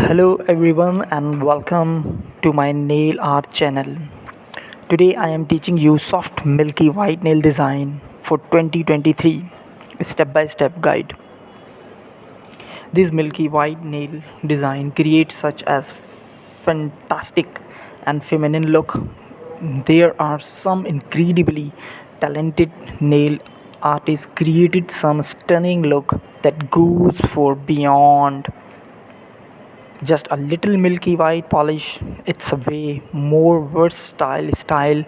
Hello everyone and welcome to my nail art channel. Today I am teaching you soft milky white nail design for 2023 step by step guide. This milky white nail design creates such as fantastic and feminine look. There are some incredibly talented nail artists created some stunning look that goes for beyond just a little milky white polish. It's a way more versatile style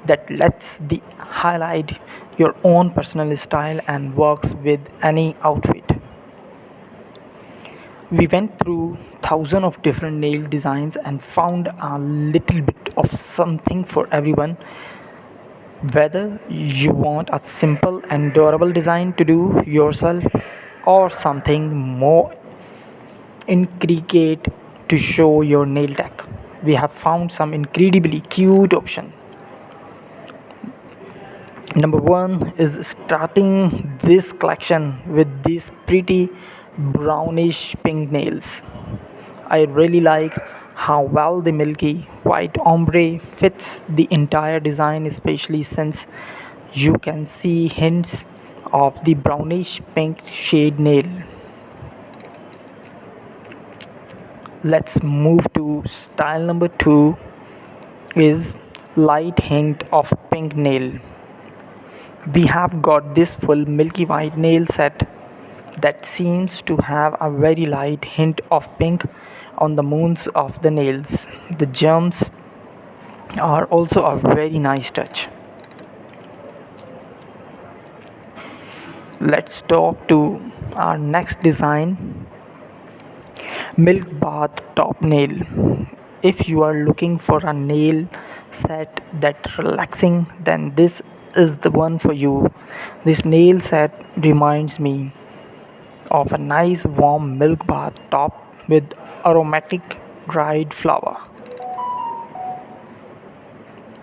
that lets the highlight your own personal style and works with any outfit. We went through thousands of different nail designs and found a little bit of something for everyone. Whether you want a simple and durable design to do yourself or something more intricate to show your nail tech, we have found some incredibly cute options. Number one is starting this collection with these pretty brownish pink nails. I really like how well the milky white ombre fits the entire design, especially since you can see hints of the brownish pink shade nail. Let's move to style number two is light hint of pink nail. We have got this full milky white nail set that seems to have a very light hint of pink on the moons of the nails. The gems are also a very nice touch. Let's talk to our next design, milk bath top nail. If you are looking for a nail set that relaxing, then this is the one for you. This nail set reminds me of a nice warm milk bath top with aromatic dried flower.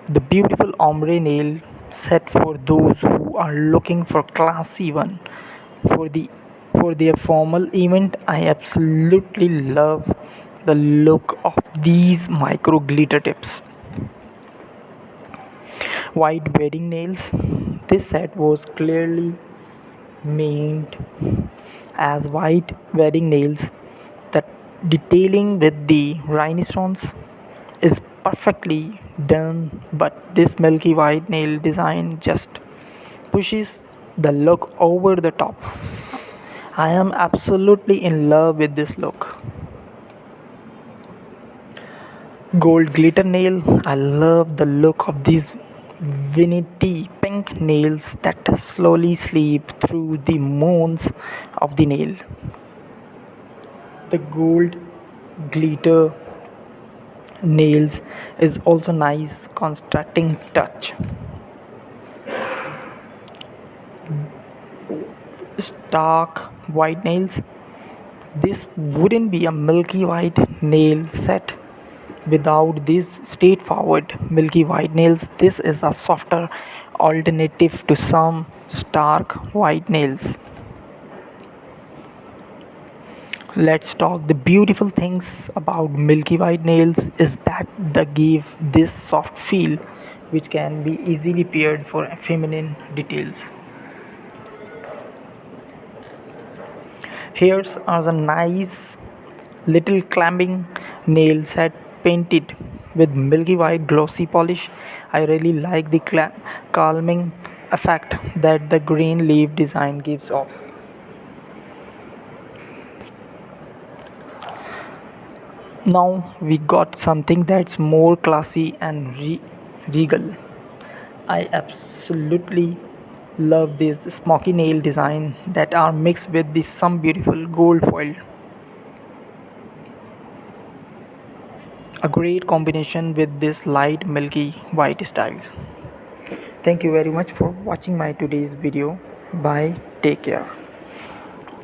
The beautiful ombre nail set for those who are looking for classy one for their formal event. I absolutely love the look of these micro glitter tips. White wedding nails. This set was clearly meant as white wedding nails. The detailing with the rhinestones is perfectly done, but this milky white nail design just pushes the look over the top. I am absolutely in love with this look. Gold glitter nail. I love the look of these vinity pink nails that slowly slip through the moons of the nail. The gold glitter nails is also nice contrasting touch. Stark white nails. This wouldn't be a milky white nail set without these straightforward milky white nails. This is a softer alternative to some stark white nails. Let's talk the beautiful things about milky white nails is that they give this soft feel which can be easily paired for feminine details. Here's are the nice little clamping nail set painted with milky white glossy polish. I really like the calming effect that the green leaf design gives off. Now we got something that's more classy and regal. I absolutely love these smoky nail design that are mixed with this some beautiful gold foil. A great combination with this light milky white style. Thank you very much for watching my today's video. Bye, take care.